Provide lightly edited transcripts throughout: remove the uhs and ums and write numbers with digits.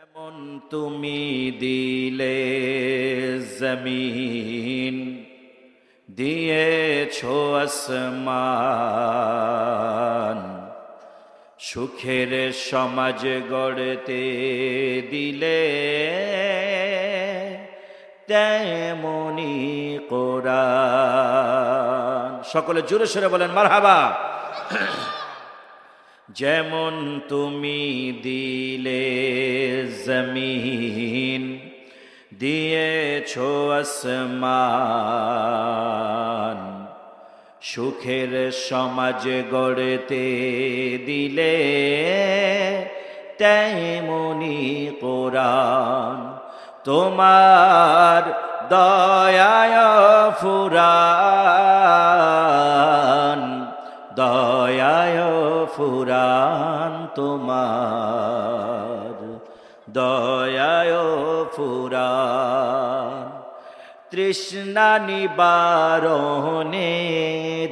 যেমন তুমি দিলে জমিন, দিয়েছো আসমান, সুখের সমাজ গড়তে দিলে তেমনি কোরআন। সকলে জোরে সোরে বলেন মারহাবা। যেমন তুমি দিলে জমিন, দিয়েছো আসমান, সুখের সমাজ গড়তে দিলে তেমনি কোরআন। তোমার দয়ায় ফুরান, দয়ায় ফুরান, তোমার দয়ায় ফুরান। তৃষ্ণা নিবারণে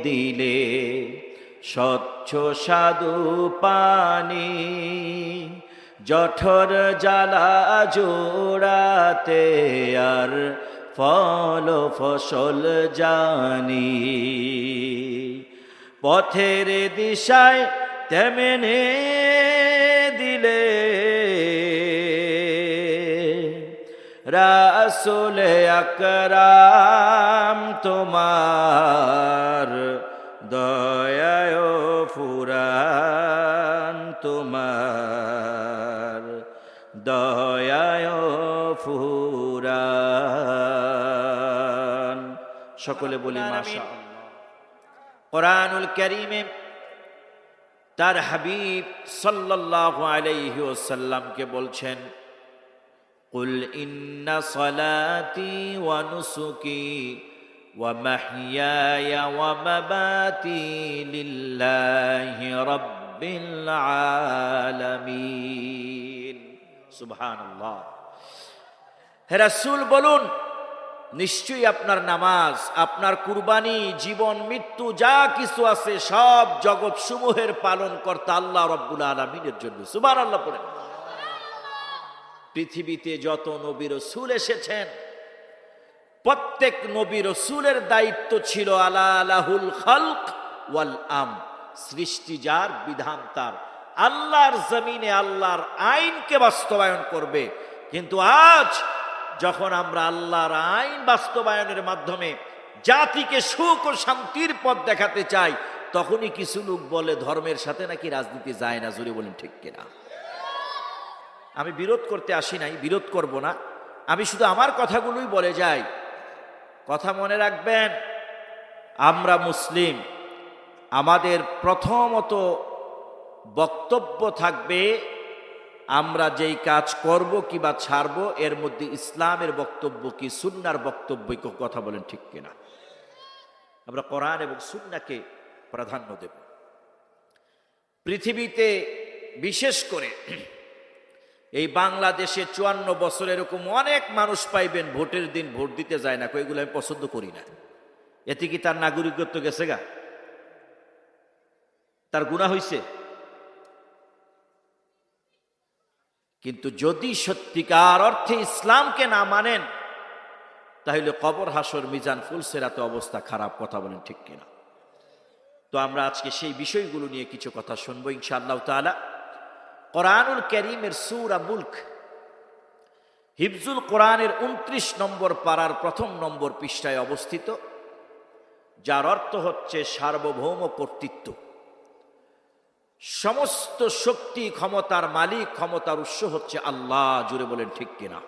দিলে স্বচ্ছ সাধু পানি, জঠর জ্বালা জোড়াতে আর ফল ফসল জানি। পথের দিশায় তেমনে দিলে রাসূল আকরাম, তোমার দয়ায় ফুরান, তোমার দয়ায় ফুরান। সকলে বলি মাশাআল্লাহ। কোরআনুল কারীমে তার হাবিব সাল্লাল্লাহু আলাইহি ওয়াসাল্লামকে বলছেন, কুল ইন্না সলাতি ওয়া নুসুকি ওয়া মাহইয়ায়া ওয়া মামাতি লিল্লাহি রাব্বিল আলামিন। সুবহানাল্লাহ। হে রাসূল বলুন, নিশ্চয়ই আপনার নামাজ, আপনার কুরবানি, জীবন মৃত্যু যা কিছু আছে সব জগৎ সমূহের পালন কর্তা আল্লাহ রাব্বুল আলামিনের জন্য। সুবহানাল্লাহ পড়েন। পৃথিবীতে যত নবী রাসূল এসেছেন, প্রত্যেক নবী রাসূলের দায়িত্ব ছিল আলা লাহুল খালক ওয়াল আম, সৃষ্টি যার, বিধান তার। আল্লাহর জমিনে আল্লাহর আইনকে বাস্তবায়ন করবে। কিন্তু আজ যখন আমরা আল্লাহর আইন বাস্তবায়নের মাধ্যমে জাতিকে সুখ ও শান্তির পথ দেখাতে চাই, তখনই কিছু লোক বলে ধর্মের সাথে নাকি রাজনীতি যায় না। জোরে বলেন ঠিক কিনা? আমি বিরোধ করতে আসি নাই, বিরোধ করব না, আমি শুধু আমার কথাগুলোই বলে যাই। কথা মনে রাখবেন, আমরা মুসলিম, আমাদের প্রথমত বক্তব্য থাকবে আমরা যেই কাজ করব কিবা ছাড়ব এর মধ্যে ইসলামের বক্তব্য কি, সুন্নাহর বক্তব্য কি। কথা বলেন ঠিক কিনা? আমরা কোরআন এবং সুন্নাহকে প্রাধান্য দেব। পৃথিবীতে বিশেষ করে এই বাংলাদেশে 54 বছর এরকম অনেক মানুষ পাইবেন ভোটের দিন ভোট দিতে যায় না। এগুলো আমি পছন্দ করি না। এতে কি তার নাগরিকত্ব গেছে গা? তার গুনাহ হইছে? কিন্তু যদি সত্যিকার অর্থে ইসলামকে না মানেন, তাহলে কবর হাসর মিজান ফুলসেরাতে অবস্থা খারাপ। কথা বলেন ঠিক কিনা? তো আমরা আজকে সেই বিষয়গুলো নিয়ে কিছু কথা শুনবো ইনশাআল্লাহ তাআলা। কোরআনুল কারীমের সূরা মুলক, হিফজুল কোরআনের 29 নম্বর পারার 1 নম্বর পৃষ্ঠায় অবস্থিত, যার অর্থ হচ্ছে সার্বভৌম কর্তৃত্ব। সমস্ত শক্তি ক্ষমতার মালিক, ক্ষমতার উৎস হচ্ছে আল্লাহ। জুড়ে বলেন ঠিক কিনা?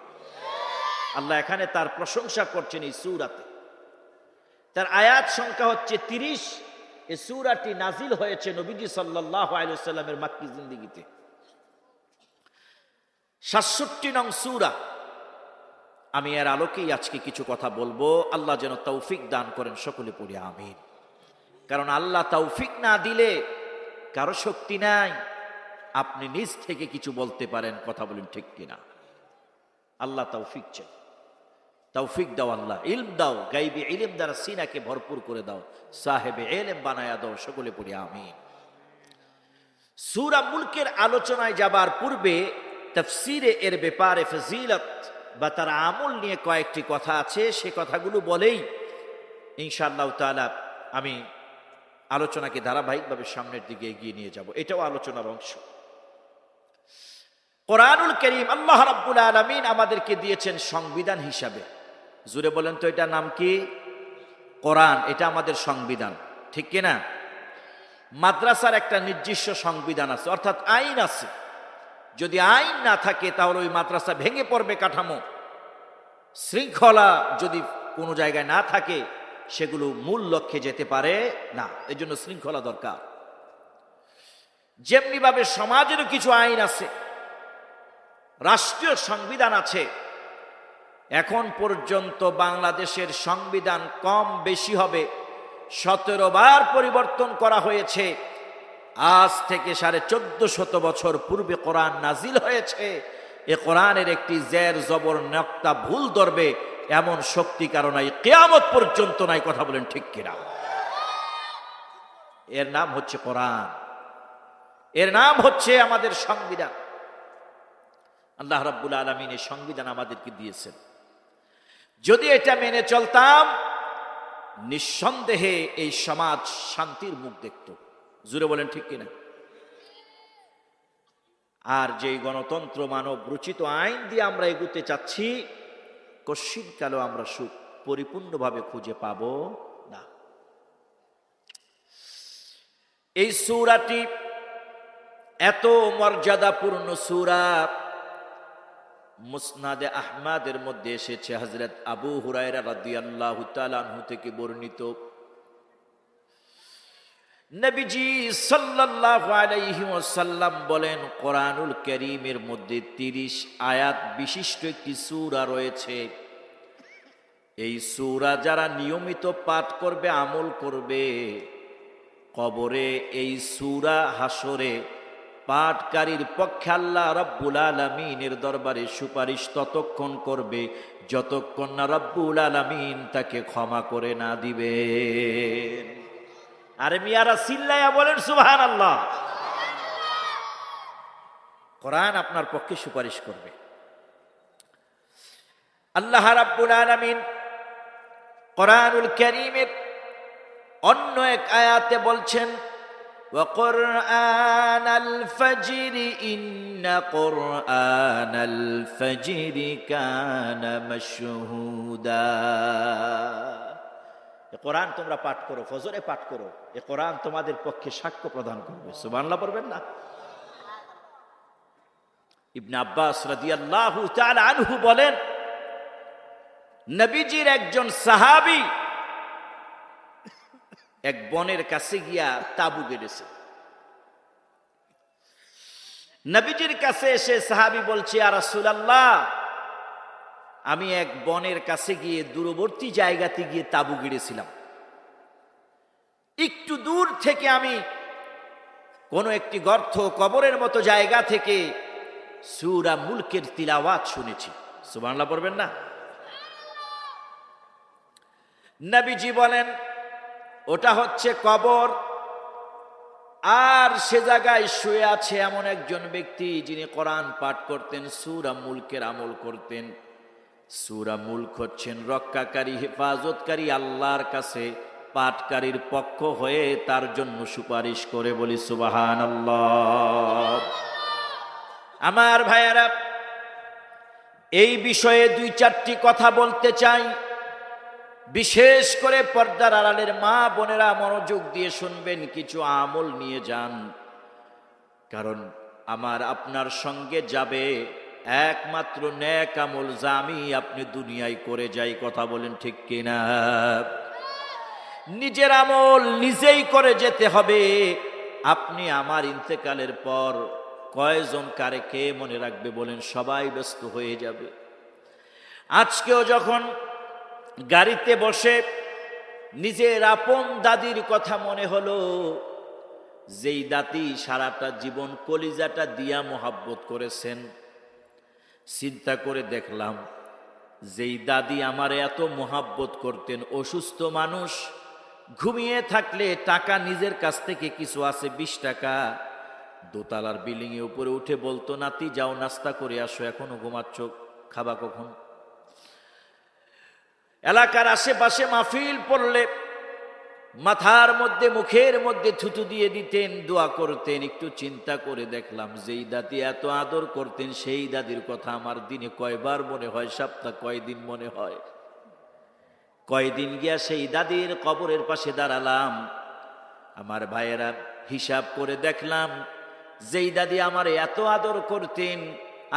আল্লাহ এখানে তার প্রশংসা করছেন এই সূরাতে। তার আয়াত সংখ্যা হচ্ছে 30। এই সূরাটি নাজিল হয়েছে নবীজি সাল্লাল্লাহু আলাইহি ওয়াসাল্লামের মাক্কি জিন্দেগিতে। 67 নং সূরা। আমি এর আলোকেই আজকে কিছু কথা বলবো। আল্লাহ যেন তৌফিক দান করেন। সকলে পড়ি আমিন। কারণ আল্লাহ তৌফিক না দিলে কারো শক্তি নাই আপনি নিজ থেকে কিছু বলতে পারেন। কথা বলেন ঠিক কিনা? আল্লাহ তৌফিক চাই। তৌফিক দাও আল্লাহ, ইলম দাও, গাইবি ইলম দ্বারা সিনাকে ভরপুর করে দাও, সাহেবে ইলম বানায়া দাও। সকলে পড়ি আমিন। সূরা মুলকের আলোচনায় যাবার পূর্বে তাফসিরে এর ব্যাপারে ফজিলত বা তার আমল নিয়ে কয়েকটি কথা আছে, সে কথাগুলো বলেই ইনশাআল্লাহ তাআলা আমি আলোচনাকে ধারাবাহিকভাবে সামনের দিকে এগিয়ে নিয়ে যাব। এটাও আলোচনার অংশ। কোরআনুল কারীম আল্লাহ রাব্বুল আলামিন আমাদেরকে দিয়েছেন সংবিধান হিসাবে। জুড়ে বলেন তো এটার নাম কি? কোরআন। এটা আমাদের সংবিধান, ঠিক কিনা? মাদ্রাসার একটা নির্দিষ্ট সংবিধান আছে, অর্থাৎ আইন আছে। যদি আইন না থাকে তাহলে ওই মাদ্রাসা ভেঙে পড়বে কাঠামো। শৃঙ্খলা যদি কোনো জায়গায় না থাকে সেগুলো মূল লক্ষ্যে যেতে পারে না। এই জন্য শৃঙ্খলা দরকার। যেমনিভাবে সমাজেরও কিছু আইন আছে, রাষ্ট্রীয় সংবিধান আছে। এখন পর্যন্ত বাংলাদেশের সংবিধান কম বেশি হবে 17 বার পরিবর্তন করা হয়েছে। আজ থেকে 1450 বছর পূর্বে কোরআন নাজিল হয়েছে। এ কোরআনের একটি জের জবর নক্তা ভুল ধরবে এমন শক্তি কারণ নাই, কিয়ামত পর্যন্ত নাই। কথা বলেন ঠিক কিনা? এর নাম হচ্ছে কোরআন, এর নাম হচ্ছে আমাদের সংবিধান। আল্লাহ রাব্বুল আলামিন এই সংবিধান আমাদেরকে দিয়েছেন। যদি এটা মেনে চলতাম নিঃসন্দেহে এই সমাজ শান্তির মুখ দেখত। জুড়ে বলেন ঠিক কিনা? আর যেই গণতন্ত্র মানব রচিত আইন দিয়ে আমরা এগুতে চাচ্ছি, কশ্চিনকালেও আমরা সুখ পরিপূর্ণভাবে খুঁজে পাব না। এই সূরাটি এত মর্যাদাপূর্ণ সূরা, মুসনাদে আহমদের মধ্যে এসেছে। হযরত আবু হুরায়রা রাদিয়াল্লাহু তাআলা আনহু থেকে বর্ণিত, নবীজি সাল্লাল্লাহু আলাইহি ওয়াসাল্লাম বলেন, কোরআনুল কারীমের মধ্যে 30 আয়াত বিশিষ্ট একটি সূরা রয়েছে। এই সূরা যারা নিয়মিত পাঠ করবে, আমল করবে, কবরে এই সূরা হাসরে পাঠকারীর পক্ষে আল্লাহ রাব্বুল আলামিনের দরবারে সুপারিশ ততক্ষণ করবে যতক্ষণ না রাব্বুল আলামিন তাকে ক্ষমা করে না দিবেন। আরে মিয়ারা চিল্লায়া বলেন সুবহানাল্লাহ। কোরআন আপনার পক্ষে সুপারিশ করবে। আল্লাহ রাব্বুল আলামিন কোরআনুল কারীমের অন্য এক আয়াতে বলছেন, وقرآن الفجر إن قرآن الفجر كان مشهودا। কোরআন তোমরা পাঠ করো, ফজরে পাঠ করো, এ কোরআন তোমাদের পক্ষে সাক্ষ্য প্রদান করবে। সুবহানাল্লাহ পড়বেন না? ইবনে আব্বাস রাদিয়াল্লাহু তাআলা আনহু বলেন, নবীজির একজন সাহাবী এক বনের কাছে গিয়া তাবু গেড়েছে। নবীজির কাছে এসে সাহাবী বলছে, ইয়া রাসূলুল্লাহ, আমি এক বনের কাছে গিয়ে দূরবর্তী জায়গাতে গিয়ে তাবু গেড়েছিলাম। একটু দূর থেকে আমি কোন একটি গর্ত কবরের মতো জায়গা থেকে সূরা মুলকের তিলাওয়াত শুনেছি। সুবহানাল্লাহ পড়বেন না? নবীজি বলেন, ওটা হচ্ছে কবর, আর সে জায়গায় শুয়ে আছে এমন একজন ব্যক্তি যিনি কোরআন পাঠ করতেন, সূরা মুলকের আমল করতেন। সূরা মুলক হচ্ছেন রক্ষাকারী, হেফাজতকারী, আল্লাহর কাছে পাঠকারীর পক্ষ হয়ে তার জন্য সুপারিশ করে। বলি সুবহানাল্লাহ। আমার ভাইয়েরা, এই বিষয়ে 2-4টি কথা বলতে চাই। বিশেষ করে পর্দার আড়ালের মা বোনেরা মনোযোগ দিয়ে শুনবেন, কিছু আমল নিয়ে যান। কারণ আমার আপনার সঙ্গে যাবে একমাত্র নেক আমল, যা আমি আপনি দুনিয়ায় করে যাই। কথা বলেন ঠিক কিনা? নিজের আমল নিজেই করে যেতে হবে। আপনি আমার ইন্তেকালের পর কয়জন কারে কে মনে রাখবে বলেন? সবাই ব্যস্ত হয়ে যাবে। আজকেও যখন গাড়িতে বসে নিজের আপন দাদির কথা মনে হলো, যেই দাদি সারাটা জীবন কলিজাটা দিয়া মোহাব্বত করেছেন, চিন্তা করে দেখলাম যেই দাদি আমারে এত মোহাব্বত করতেন, অসুস্থ মানুষ, ঘুমিয়ে থাকলে টাকা নিজের কাছ থেকে কিছু আছে 20 টাকা, দোতলার বিল্ডিং এ উপরে উঠে বলতো, নাতি যাও নাস্তা করে আসো, এখনো ঘুমাচ্ছ, খাবা কখন? এলাকার আশেপাশে মাহফিল পড়লে মাথার মধ্যে মুখের মধ্যে থুতু দিয়ে দিতেন, দোয়া করতেন। একটু চিন্তা করে দেখলাম, যেই দাদি এত আদর করতেন সেই দাদির কথা আমার দিনে কয়বার মনে হয়, সপ্তাহ কয়দিন মনে হয়। কয়দিন গিয়া সেই দাদির কবরের পাশে দাঁড়ালাম। আমার ভাইয়েরা, হিসাব করে দেখলাম, যেই দাদি আমার এত আদর করতেন,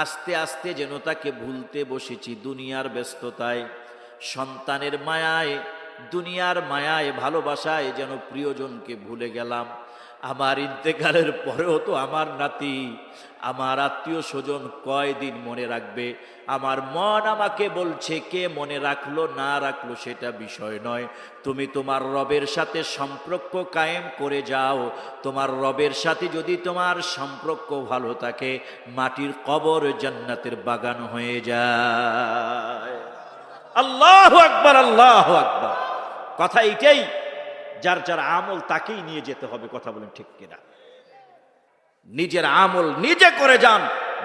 আস্তে আস্তে যেন তাকে ভুলতে বসেছি দুনিয়ার ব্যস্ততায়, সন্তানের মায়ায়, দুনিয়ার মায়ায়, ভালোবাসায় যেন প্রিয়জনকে ভুলে গেলাম। আমার ইন্তেকালের পরেও তো আমার নাতি, আমার আত্মীয় স্বজন কয়দিন মনে রাখবে? আমার মন আমাকে বলছে, কে মনে রাখলো না রাখলো সেটা বিষয় নয়, তুমি তোমার রবের সাথে সম্পর্ক কায়েম করে যাও। তোমার রবের সাথে যদি তোমার সম্পর্ক ভালো থাকে, মাটির কবর জান্নাতের বাগান হয়ে যায়। আল্লাহু আকবার, আল্লাহু আকবার। কথা এইটাই, যার যার আমল তাকেই নিয়ে যেতে হবে। কথা বলেন ঠিক কিনা? নিজের আমল নিজে করে যান,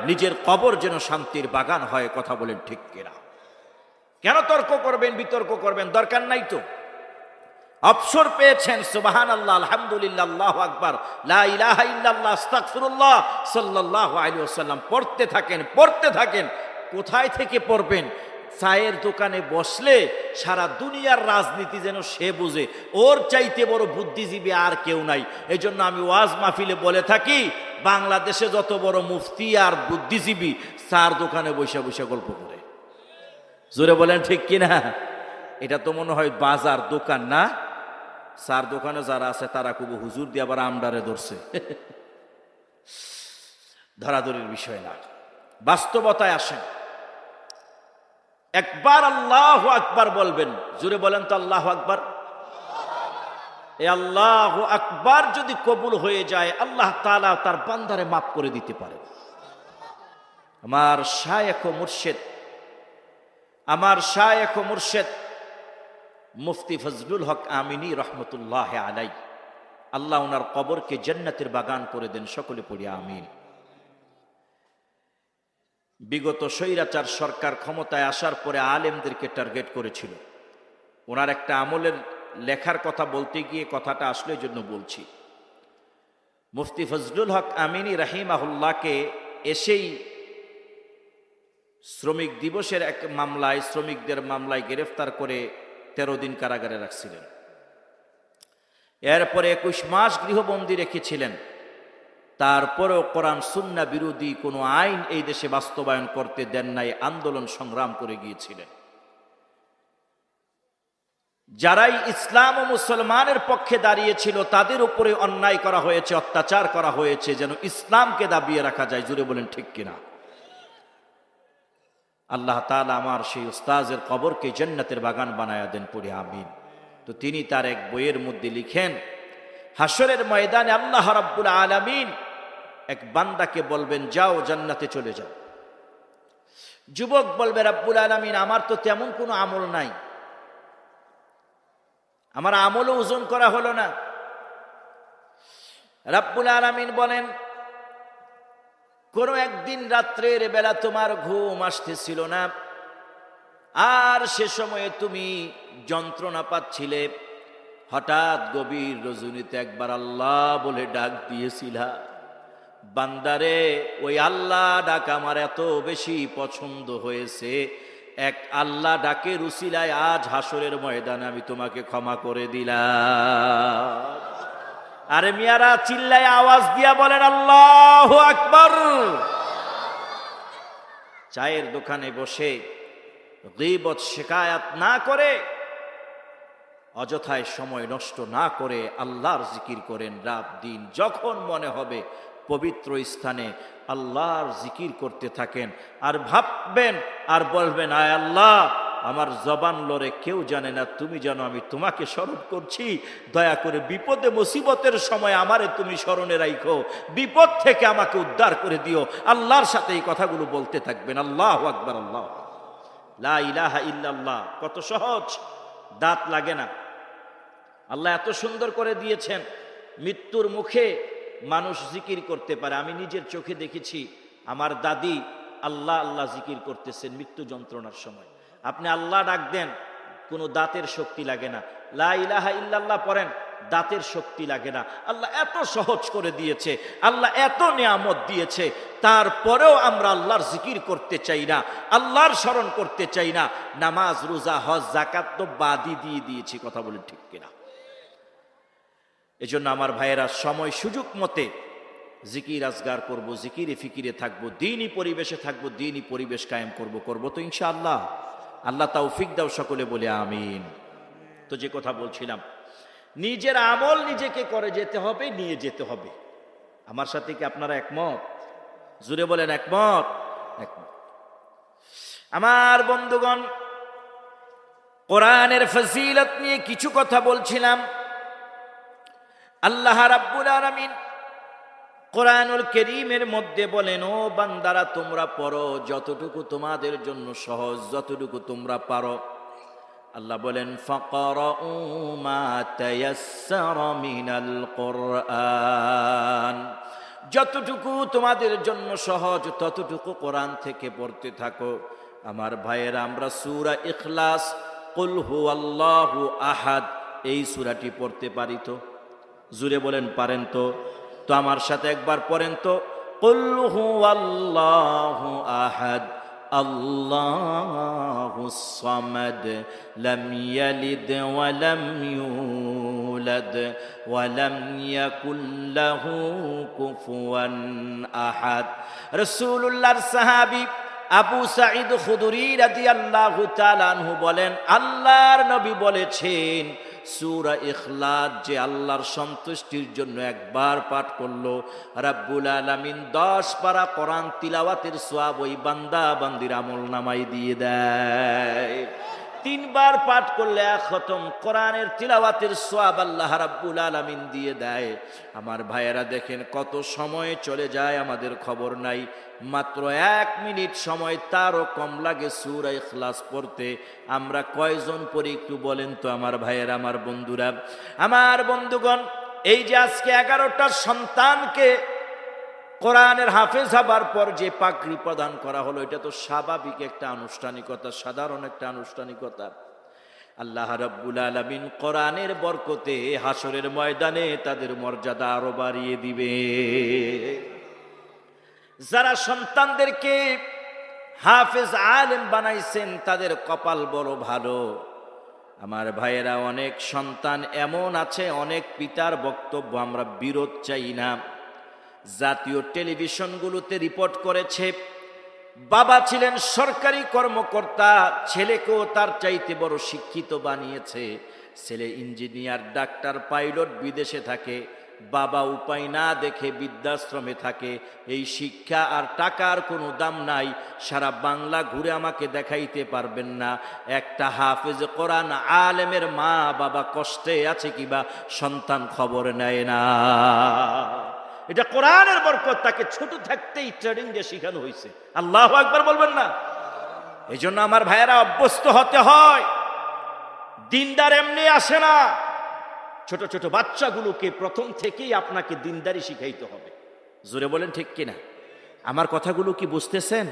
নিজের কবর যেন শান্তির বাগান হয়। কথা বলেন ঠিক কিনা? কেন তর্ক করবেন, বিতর্ক করবেন? দরকার নাই তো। অবসর পেয়েছেন, সুবহানাল্লাহ, আলহামদুলিল্লাহ, আল্লাহু আকবার, লা ইলাহা ইল্লাল্লাহ, আস্তাগফিরুল্লাহ, সাল্লাল্লাহু আলাইহি ওয়াসাল্লাম পড়তে থাকেন, পড়তে থাকেন। কোথায় থেকে পড়বেন? চায়ের দোকানে বসলে সারা দুনিয়ার রাজনীতি যেন সে বুঝে, ওর চাইতে বড় বুদ্ধিজীবী আর কেউ নাই। এই জন্য আমি ওয়াজ মাহফিলে বলে থাকি, বাংলাদেশে যত বড় মুফতি আর বুদ্ধিজীবী চার দোকানে বসে বসে গল্প করে। জোরে বলেন ঠিক কিনা? এটা তো মনে হয় বাজার, দোকান না। চার দোকানে যারা আছে তারা খুব হুজুর দিয়ে আবার আমডারে ধরছে। ধরাধরির বিষয় না, বাস্তবতায় আসেন। একবার আল্লাহু আকবার বলবেন, জোরে বলেন তো আল্লাহু আকবার। এই আল্লাহু আকবার যদি কবুল হয়ে যায়, আল্লাহ তাআলা তার বান্দারে মাফ করে দিতে পারে। আমার শায়েখ ও মুর্শিদ, আমার শায়েখ ও মুর্শিদ মুফতি ফজলুল হক আমিনী রহমতুল্লাহ আলাইহি, আল্লাহ ওনার কবরকে জান্নাতের বাগান করে দেন। সকলে পড়ি আমিন। বিগত স্বৈরাচার সরকার ক্ষমতায় আসার পরে আলেমদেরকে টার্গেট করেছিল। ওনার একটা আমলের লেখার কথা বলতে গিয়ে কথাটা আসলে জন্য বলছি। মুফতি ফজলুল হক আমিনী রাহিমাহুল্লাহকে এসেই শ্রমিক দিবসের এক মামলায়, শ্রমিকদের মামলায় গ্রেফতার করে 13 দিন কারাগারে রাখছিলেন। এরপরে 21 মাস গৃহবন্দী রেখেছিলেন। তারপরেও কোরআন সুন্নাহ বিরোধী কোনো আইন এই দেশে বাস্তবায়ন করতে দেন নাই, আন্দোলন সংগ্রাম করে গিয়েছিলেন। যারাই ইসলাম ও মুসলমানের পক্ষে দাঁড়িয়েছিল তাদের উপরে অন্যায় করা হয়েছে, অত্যাচার করা হয়েছে, যেন ইসলামকে দাবিয়ে রাখা যায়। জুড়ে বলেন ঠিক কিনা? আল্লাহ তাআলা আমার সেই উস্তাজের কবরকে জান্নাতের বাগান বানায়া দেন, পড়ি আমিন। তো তিনি তার এক বইয়ের মধ্যে লিখেন, হাসরের ময়দানে আল্লাহ রাব্বুল আলামিন এক বান্দাকে বলবেন, যাও জান্নাতে চলে যাও। যুবক বলবে, রাব্বুল আলামিন আমার তো তেমন কোনো আমল নাই, আমার আমলও ওজন করা হলো না। রাব্বুল আলামিন বলেন, কোনো একদিন রাত্রের বেলা তোমার ঘুম আসতেছিল না, আর সে সময়ে তুমি যন্ত্রণা পাচ্ছিলে, হঠাৎ গভীর রজনীতে একবার আল্লাহ বলে ডাক দিয়েছিলা। বান্দারে, ওই আল্লাহ ডাক আমার এত বেশি পছন্দ হয়েছে, এক আল্লাহ ডাকের উসিলায় আজ হাসরের ময়দানে আমি তোমাকে ক্ষমা করে দিলাম। আরে মিয়ারা, চিল্লায় আওয়াজ দিয়া বলেন আল্লাহু আকবার। চায়ের দোকানে বসে গীবত শিকায়াত না করে, অযথায় সময় নষ্ট না করে আল্লাহর জিকির করেন। রাত দিন যখন মনে হবে পবিত্র স্থানে আল্লাহর জিকির করতে থাকেন, আর ভাববেন আর বলবেন, আয় আল্লাহ, আমার জবান লড়ে কেউ জানে না, তুমি জানো আমি তোমাকে স্মরণ করছি, দয়া করে বিপদে মুসিবতের সময় আমারে তুমি স্মরণে রাখো, বিপদ থেকে আমাকে উদ্ধার করে দিও। আল্লাহর সাথে এই কথাগুলো বলতে থাকবেন। আল্লাহু আকবার, আল্লাহ, লা ইলাহা ইল্লাল্লাহ। কত সহজ, দাঁত লাগে না। আল্লাহ এত সুন্দর করে দিয়েছেন, মৃত্যুর মুখে মানুষ জিকির করতে পারে। আমি নিজের চোখে দেখেছি, আমার দাদি আল্লাহ আল্লাহ জিকির করতেছেন মৃত্যু যন্ত্রণার সময়। আপনি আল্লাহ ডাক দেন, কোনো দাঁতের শক্তি লাগে না। লা ইলাহা ইল্লাল্লাহ পড়েন, দাঁতের শক্তি লাগে না। আল্লাহ এত সহজ করে দিয়েছে, আল্লাহ এত নিয়ামত দিয়েছে, তারপরেও আমরা আল্লাহর জিকির করতে চাই না, আল্লাহর স্মরণ করতে চাই না। নামাজ রোজা হজ যাকাত তো বাদই দিয়ে দিয়েছি, কথা বলেন ঠিক কিনা? এজন্য আমার ভাইয়েরা, সময় সুযোগ মতে জিকির আজগার করব, জিকিরে ফিকিরে থাকবো, দ্বীনি পরিবেশে থাকবো, দ্বীনি পরিবেশ কায়েম করব তো ইনশাআল্লাহ। আল্লাহ তৌফিক দাও, সকলে বলে আমিন। তো যে কথা বলছিলাম, নিজের আমল নিজেকে করে যেতে হবে, নিয়ে যেতে হবে। আমার সাথে কি আপনারা একমত? জুড়ে বলেন একমত। একমত। আমার বন্ধুগণ, কোরআনের ফজিলত নিয়ে কিছু কথা বলছিলাম। আল্লাহ রাব্বুল আলামিন কোরআনুল কারীমের মধ্যে বলেন, ও বান্দারা তোমরা পড়ো যতটুকু তোমাদের জন্য সহজ, যতটুকু তোমরা পারো। আল্লাহ বলেন, ফাকরাউ মা তায়াসসারা মিনাল কোরআন, যতটুকু তোমাদের জন্য সহজ ততটুকু কোরআন থেকে পড়তে থাকো। আমার ভাইয়েরা, আমরা সূরা ইখলাস, কুল হুয়াল্লাহু আহাদ, এই সূরাটি পড়তে পারি তো? জুড়ে বলেন পারেন তো? তো আমার সাথে একবার পড়েন তো, কুল হুয়াল্লাহু আহাদ আল্লাহুস সামাদ লাম ইয়ালিদ ওয়া লাম ইউলাদ ওয়া লাম ইয়াকুল লাহু কুফুয়ান আহাদ। রাসূলুল্লাহর সাহাবী আবু সাঈদ খুদরি রাদিয়াল্লাহু তাআলা আনহু বলেন, আল্লাহর নবী বলেছেন, সূরা ইখলাস যে আল্লাহর সন্তুষ্টির জন্য একবার পাঠ করলো, রাব্বুল আলামিন 10 পারা কোরআন তিলাওয়াতের সওয়াব ওই বান্দা বান্দির আমলনামায় দিয়ে দেয়। 3 বার পাঠ করলে 1 খতম কোরআনের তিলাওয়াতের সওয়াব আল্লাহ রাব্বুল আলামিন দিয়ে দেয়। আমার ভাইয়েরা দেখেন, কত সময় চলে যায় আমাদের খবর নাই। মাত্র 1 মিনিট সময়, তারও কম লাগে সূরা ইখলাস পড়তে। আমরা কয়জন পড়ি একটু বলেন তো আমার ভাইয়েরা, আমার বন্ধুরা, আমার বন্ধুগণ। এই যে আজকে 11টা সন্তানকে কোরআনের হাফেজ হবার পর যে পাগড়ি প্রদান করা হলো, এটা তো স্বাভাবিক একটা আনুষ্ঠানিকতা, সাধারণ একটা আনুষ্ঠানিকতা। আল্লাহ রাব্বুল আলামিন কোরআনের বরকতে হাসরের ময়দানে তাদের মর্যাদা আরো বাড়িয়ে দিবে। যারা সন্তানদেরকে হাফেজ আলেম বানাইছেন তাদের কপাল বড় ভালো। আমার ভাইয়েরা, অনেক সন্তান এমন আছে, অনেক পিতার বক্তব্য আমরা বিরোধ চাই না। জাতীয় টেলিভিশনগুলোতে রিপোর্ট করেছে, বাবা ছিলেন সরকারি কর্মকর্তা, ছেলেকেও তার চাইতে বড় শিক্ষিত বানিয়েছে। ছেলে ইঞ্জিনিয়ার, ডাক্তার, পাইলট, বিদেশে থাকে। বাবা উপায় না দেখে বৃদ্ধাশ্রমে থাকে। এই শিক্ষা আর টাকার কোনো দাম নাই। সারা বাংলা ঘুরে আমাকে দেখাইতে পারবেন না একটা হাফেজ কোরআন আলেমের মা বাবা কষ্টে আছে কিবা সন্তান খবর নেয় না। এটা কোরআনের বরকত, তাকে ছোট থাকতেই ট্রেনিং দিয়ে শেখানো হয়েছে। আল্লাহু আকবার বলবেন না? এই জন্য আমার ভাইয়েরা, অভ্যস্ত হতে হয়। দিনদার এমনি আসে না। ছোট ছোট বাচ্চাগুলোকে প্রথম থেকেই আপনাকে দিনদারি শিখাইতে হবে। জোরে বলেন ঠিক কিনা? আমার কথাগুলো কি বুঝতেছেন?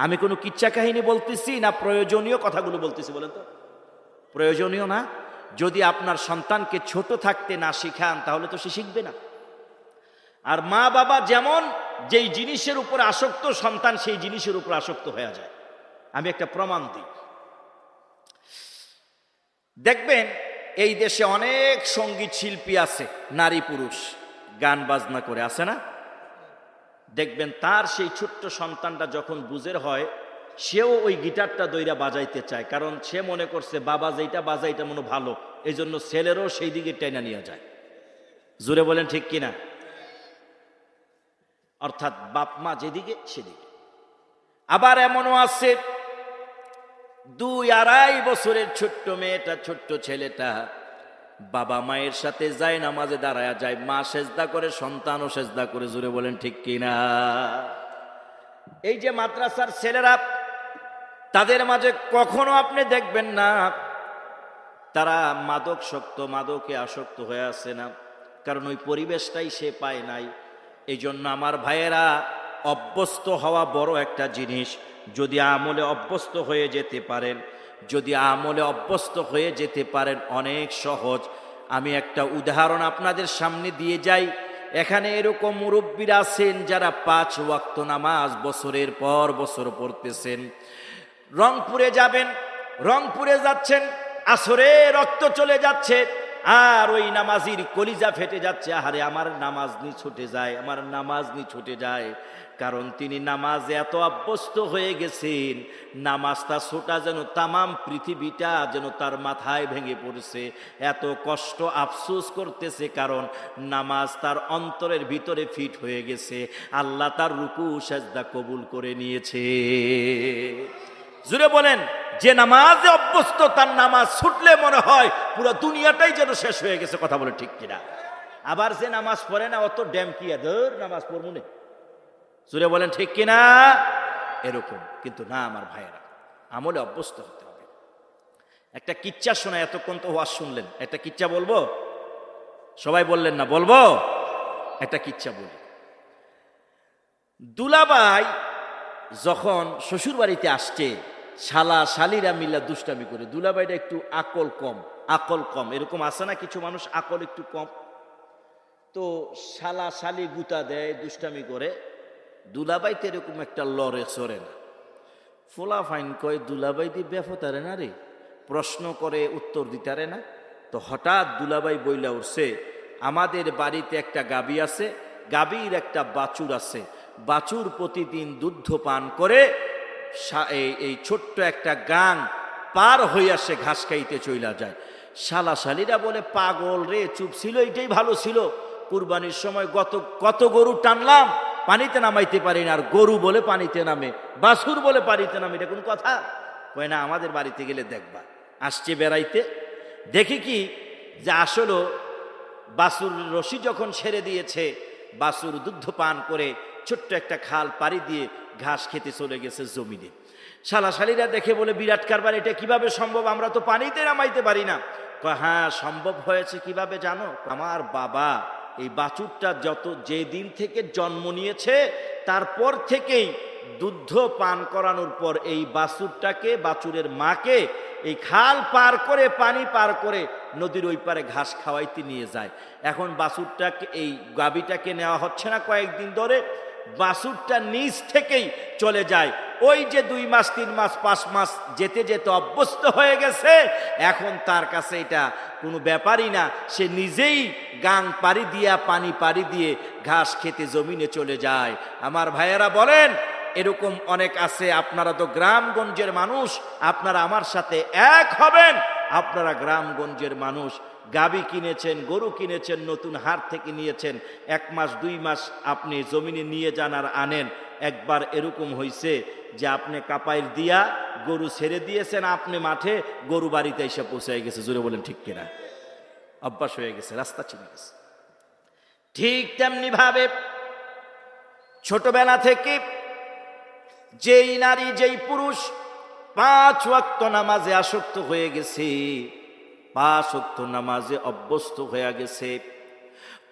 আমি কোনো কিচ্ছা কাহিনী বলতেছি না প্রয়োজনীয় কথাগুলো বলতেছি? বলেন তো, প্রয়োজনীয় না? যদি আপনার সন্তানকে ছোট থাকতে না শিখান তাহলে তো সে শিখবে না। আর মা বাবা যেমন যেই জিনিসের উপর আসক্ত, সন্তান সেই জিনিসের উপর আসক্ত হয়ে যায়। আমি একটা প্রমাণ দিই। দেখবেন এই দেশে অনেক সঙ্গীত শিল্পী আছে, নারী পুরুষ, গান বাজনা করে, আছে না? দেখবেন তার সেই ছোট্ট সন্তানটা যখন বুঝের হয়, সেও ওই গিটারটা দইরা বাজাইতে চায়, কারণ সে মনে করছে বাবা যেটা বাজায় এটা মনে ভালো, এই জন্য ছেলেরও সেই দিকে টেনে নিয়ে যায়। জোরে বলেন ঠিক কিনা? অর্থাৎ বাপ মা যেদিকে সেদিকে। আবার এমনও আছে 2-2.5 বছরের ছোট্ট মেয়েটা, ছোট্ট ছেলেটা বাবা মায়ের সাথে যায়, নামাজে দাঁড়ায় যায়, মা সেজদা করে, সন্তানও সেজদা করে। জোরে বলেন ঠিক কিনা? এই যে মাদ্রাসার ছেলেরা, তাদের মাঝে কখনো আপনি দেখবেন না তারা মাদকে আসক্ত হয়ে আছে না। কারণ ওই পরিবেশটাই সে পায় নাই। এই জন্য আমার ভাইয়েরা, অভ্যস্ত হওয়া বড় একটা জিনিস। যদি আমলে অভ্যস্ত হয়ে যেতে পারেন, যদি আমলে অভ্যস্ত হয়ে যেতে পারেন, অনেক সহজ। আমি একটা উদাহরণ আপনাদের সামনে দিয়ে যাই। এখানে এরকম মুরব্বীরা আছেন যারা 5 ওয়াক্ত নামাজ বছরের পর বছর পড়তেছেন। রংপুরে যাবেন, রংপুরে যাচ্ছেন, আসরে রক্ত চলে যাচ্ছে, আর ওই নামাজির কলিজা ফেটে যাচ্ছে, আহারে আমার নামাজ নি ছুটে যায়, আমার নামাজ নি ছুটে যায়। কারণ তিনি নামাজে এত অভ্যস্ত হয়ে গেছেন, নামাজটা ছোটা যেন তামাম পৃথিবীটা যেন তার মাথায় ভেঙে পড়ছে। এত কষ্ট আফসোস করতেছে, কারণ নামাজ তার অন্তরের ভিতরে ফিট হয়ে গেছে। আল্লাহ তার রুকু সাজদা কবুল করে নিয়েছে। জুড়ে বলেন, যে নামাজে অভ্যস্ত তার নামাজ ছুটলে মনে হয় পুরো দুনিয়াটাই যেন শেষ হয়ে গেছে। কথা বলে ঠিক কিনা? আবার যে নামাজ পড়ে না, অত ড্যাম কি ধর নামাজ পড়বো না। জুড়ে বলেন ঠিক কিনা? এরকম কিন্তু না আমার ভাইয়েরা, আমলে অভ্যস্ত হতে হবে। একটা কিচ্ছা শোনা, এতক্ষণ তো ওয়াজ শুনলেন, একটা কিচ্ছা বলবো। সবাই বললেন না বলবো? একটা কিচ্ছা বলি। দুলাভাই যখন শ্বশুর বাড়িতে আসছে, শালা শালিরা মিল্লা দুষ্টামি করে। দুলাভাইটা একটু আকল কম, এরকম আছে না কিছু মানুষ আকল একটু কম, তো শালা শালি গুতা দেয়, দুষ্টামি করে। দুলাভাই তো এরকম একটা লড়ে চড়ে না। ফোলা ফাইন কয়, দুলাভাই দি বেফতারে না রে, প্রশ্ন করে উত্তর দিতারে না। তো হঠাৎ দুলাভাই বইলা উঠছে, আমাদের বাড়িতে একটা গাবি আছে, গাবির একটা বাছুর আছে, বাছুর প্রতিদিন দুধ পান করে এই ছোট্ট একটা গাং পার হইয়া সে ঘাস খাইতে চইলা যায়। শালা শালিরা বলে, পাগল রে, চুপ ছিল, এটাই ভালো ছিল। কুরবানির সময় কত গরু টানলাম, পানিতে নামাইতে পারি না, আর গরু বলে পানিতে নামে, বাছুর বলে পানিতে নামে, এটা কোন কথা? কয় না, আমাদের বাড়িতে গেলে দেখবা। আসছে বেড়াইতে, দেখি কি যে আসলে বাছুর রশি যখন ছেড়ে দিয়েছে, বাছুর দুধ পান করে ছোট্ট একটা খাল পাড়ি দিয়ে ঘাস খেতে চলে গেছে জমিনে। শালাশালীরা দেখে বলে, বিরাট কারবার, এটা কিভাবে সম্ভব? আমরা তো পানিতে নামাইতে পারি না। কয় হ্যাঁ, সম্ভব হয়েছে কিভাবে জানো? আমার বাবা এই বাছুরটা যে দিন থেকে জন্ম নিয়েছে, তারপর থেকেই দুধ পান করানোর পর এই বাছুরটাকে, বাছুরের মাকে এই খাল পার করে, পানি পার করে নদীর ওই পারে ঘাস খাওয়াইতে নিয়ে যায়। এখন বাছুরটাকে, এই গাভীটাকে নেওয়া হচ্ছে না কয়েকদিন ধরে, বাছুরটা নিজ থেকেই চলে যায়। ওই যে 2 মাস 3 মাস 5 মাস যেতে যেতে অভ্যস্ত হয়ে গেছে, এখন তার কাছে এটা কোনো ব্যাপারই না। সে নিজেই গাং পাড়ি দিয়া, পানি পাড়ি দিয়ে ঘাস খেতে জমিনে চলে যায়। আমার ভাইয়েরা বলেন, এরকম অনেক আছে। আপনারা তো গ্রামগঞ্জের মানুষ, আপনারা আমার সাথে এক হবেন। আপনারা গ্রামগঞ্জের মানুষ, গাবি কিনেছেন, গরু কিনেছেন, নতুন হাট থেকে নিয়েছেন, 1 মাস 2 মাস আপনি জমিনে নিয়ে যান আর আনেন। একবার এরকম হয়েছে যে আপনি কাপাইর দিয়া গরু ছেড়ে দিয়েছেন, আপনি মাঠে, গরু বাড়িতে এসে পৌঁছায় গেছে। জোরে বলেন ঠিক কিনা? অভ্যাস হয়ে গেছে, রাস্তা চিনে গেছে। ঠিক তেমনি ভাবে ছোটবেলা থেকে যেই নারী, যেই পুরুষ 5 ওয়াক্ত নামাজে আসক্ত হয়ে গেছে, 5 ওয়াক্ত নামাজে অভ্যস্ত হয়ে গেছে,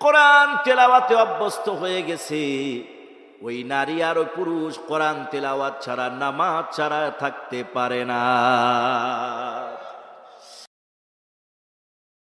কোরআন তেলাওয়াতে অভ্যস্ত হয়ে গেছে, ওই নারী আর ওই পুরুষ কোরআন তেলাওয়াত ছাড়া, নামাজ ছাড়া থাকতে পারে না।